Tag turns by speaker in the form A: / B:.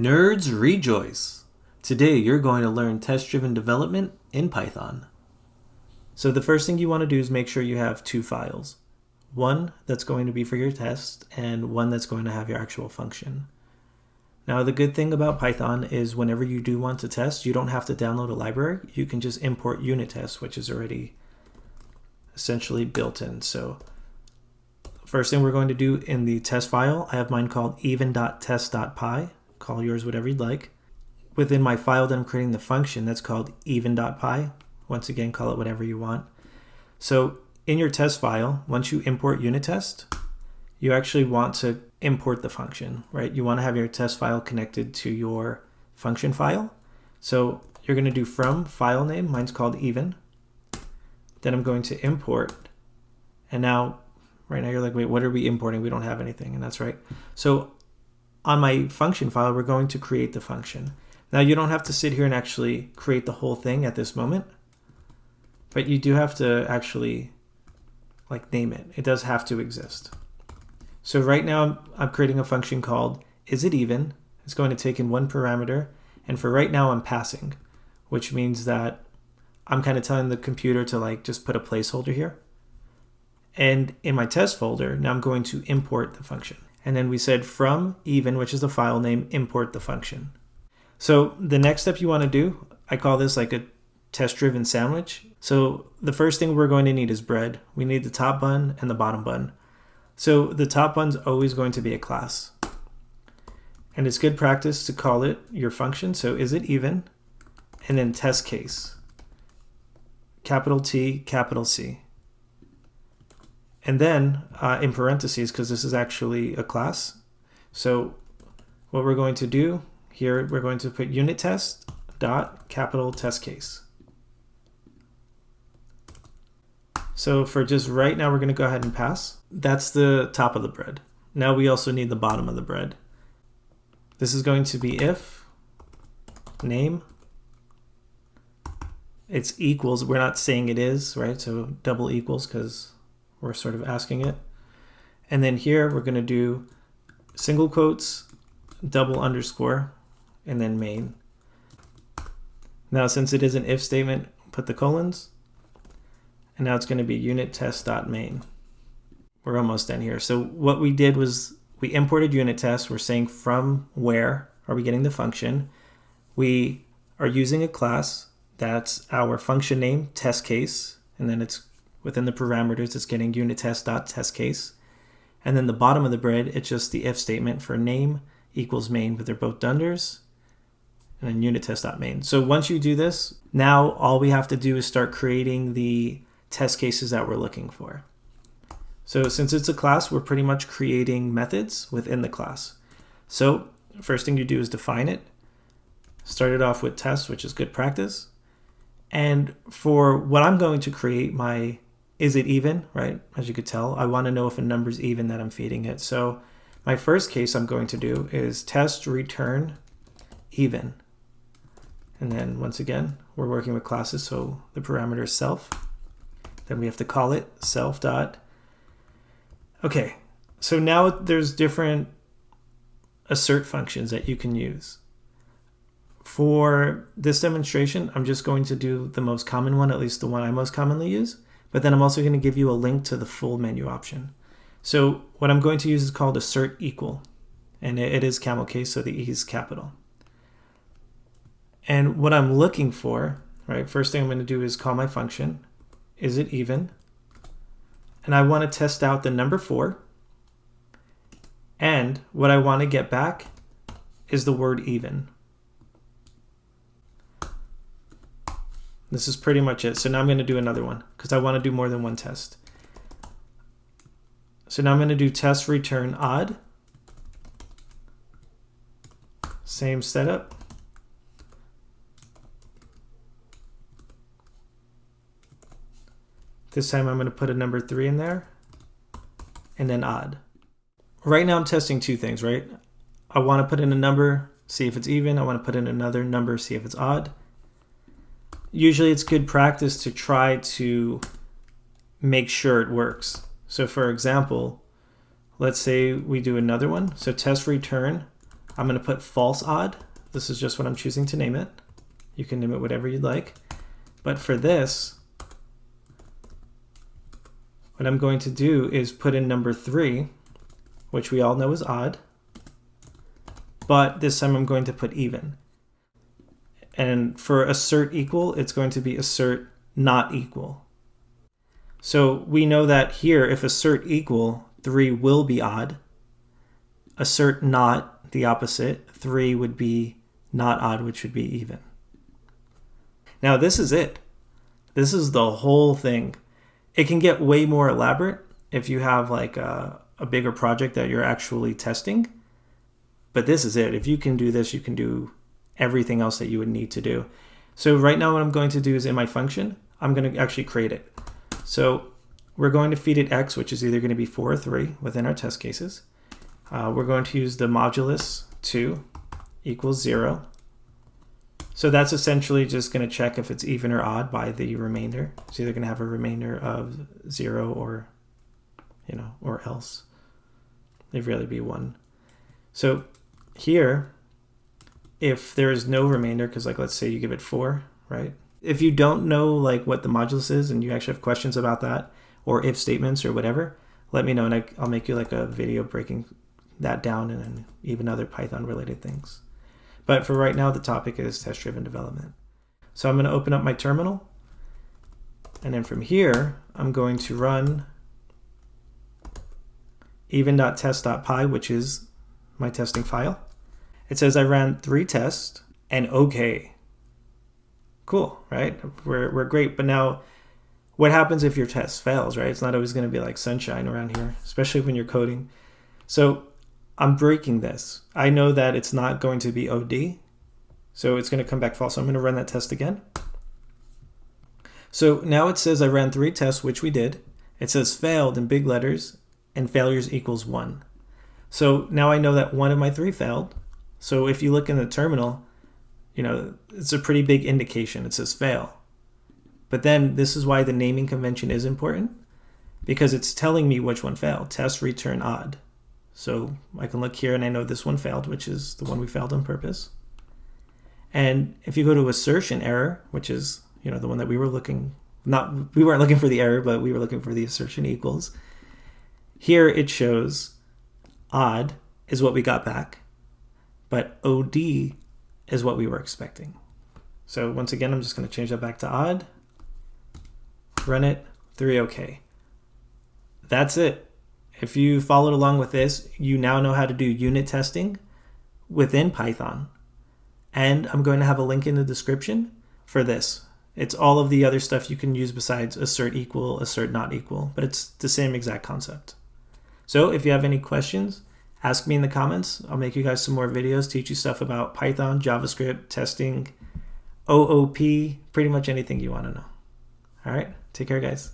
A: Nerds rejoice! Today you're going to learn test-driven development in Python. So the first thing you want to do is make sure you have two files. One that's going to be for your test and one that's going to have your actual function. Now the good thing about Python is whenever you do want to test, you don't have to download a library. You can just import Unittest, which is already essentially built in. So first thing we're going to do in the test file, I have mine called even.test.py. Call yours whatever you'd like. Within my file that I'm creating the function, that's called even.py. Once again, call it whatever you want. So in your test file, once you import Unittest, you actually want to import the function, right? You want to have your test file connected to your function file. So you're going to do from file name, mine's called even. Then I'm going to import. And now, right now you're like, wait, what are we importing? We don't have anything, and that's right. So on my function file, we're going to create the function. Now you don't have to sit here and actually create the whole thing at this moment, but you do have to actually name it. It does have to exist. So right now I'm creating a function called isItEven. It's going to take in one parameter, and for right now I'm passing, which means that I'm kind of telling the computer to just put a placeholder here. And in my test folder, now I'm going to import the function. And then we said from even, which is the file name, import the function. So the next step you want to do, I call this like a test-driven sandwich. So the first thing we're going to need is bread. We need the top bun and the bottom bun. So the top bun's always going to be a class. And it's good practice to call it your function. So isItEven, and then test case, capital T, capital C. And then in parentheses, because this is actually a class. So what we're going to do here, we're going to put Unittest dot capital test case. So for just right now, we're going to go ahead and pass. That's the top of the bread. Now we also need the bottom of the bread. This is going to be if name. It's equals. We're not saying it is, right? So double equals because we're sort of asking it. And then here we're going to do single quotes, double underscore, and then main. Now since it is an if statement, put the colons. And now it's going to be unittest.main. We're almost done here. So what we did was we imported Unittest. We're saying from where are we getting the function. We are using a class. That's our function name, test case. And then it's within the parameters, it's getting unittest.testCase. And then the bottom of the bread, it's just the if statement for name equals main, but they're both dunders. And then unittest.main. So once you do this, now all we have to do is start creating the test cases that we're looking for. So since it's a class, we're pretty much creating methods within the class. So first thing you do is define it. Start it off with test, which is good practice. And for what I'm going to create, my isItEven, right? As you could tell, I want to know if a number's even that I'm feeding it. So my first case I'm going to do is test return even. And then once again, we're working with classes, so the parameter is self. Then we have to call it self dot. Okay, so now there's different assert functions that you can use. For this demonstration, I'm just going to do the most common one, at least the one I most commonly use, but then I'm also going to give you a link to the full menu option. So what I'm going to use is called assert equal, and it is camel case, so the E is capital. And what I'm looking for, right, first thing I'm going to do is call my function, isItEven, and I want to test out the number 4, and what I want to get back is the word even. This is pretty much it. So now I'm going to do another one because I want to do more than one test. So now I'm going to do test return odd. Same setup. This time I'm going to put a number 3 in there and then odd. Right now I'm testing two things, right? I want to put in a number, see if it's even. I want to put in another number, see if it's odd. Usually it's good practice to try to make sure it works. So for example, let's say we do another one. So test return I'm going to put false odd. This is just what I'm choosing to name it. You can name it whatever you'd like. But for this, what I'm going to do is put in number 3, which we all know is odd. But this time I'm going to put even. And for assert equal, it's going to be assert not equal. So we know that here, if assert equal, 3 will be odd. Assert not, the opposite, 3 would be not odd, which would be even. Now this is it. This is the whole thing. It can get way more elaborate if you have like a bigger project that you're actually testing. But this is it. If you can do this, you can do everything else that you would need to do. So right now what I'm going to do is in my function, I'm going to actually create it. So we're going to feed it x, which is either going to be 4 or 3 within our test cases. We're going to use the modulus 2 equals 0. So that's essentially just going to check if it's even or odd by the remainder. It's either going to have a remainder of 0 or, or else. It'd really be 1. So here, if there is no remainder, because like let's say you give it 4, right? If you don't know like what the modulus is and you actually have questions about that, or if statements or whatever, let me know and I'll make you like a video breaking that down and then even other Python related things. But for right now, the topic is test-driven development. So I'm going to open up my terminal. And then from here, I'm going to run even.test.py, which is my testing file. It says I ran 3 tests and okay. Cool, right? We're great. But now what happens if your test fails, right? It's not always going to be like sunshine around here, especially when you're coding. So I'm breaking this. I know that it's not going to be OD, so it's going to come back false. So I'm going to run that test again. So now it says I ran 3 tests, which we did. It says failed in big letters and failures equals 1. So now I know that 1 of my 3 failed. So if you look in the terminal, it's a pretty big indication. It says fail. But then this is why the naming convention is important, because it's telling me which one failed. Test return odd. So I can look here and I know this one failed, which is the one we failed on purpose. And if you go to assertion error, which is, the one that we were looking, we weren't looking for the error, but we were looking for the assertion equals. Here it shows odd is what we got back, but OD is what we were expecting. So once again, I'm just going to change that back to odd, run it, 3 okay. That's it. If you followed along with this, you now know how to do unit testing within Python. And I'm going to have a link in the description for this. It's all of the other stuff you can use besides assert equal, assert not equal, but it's the same exact concept. So if you have any questions, ask me in the comments. I'll make you guys some more videos, teach you stuff about Python, JavaScript, testing, OOP, pretty much anything you want to know. All right, take care, guys.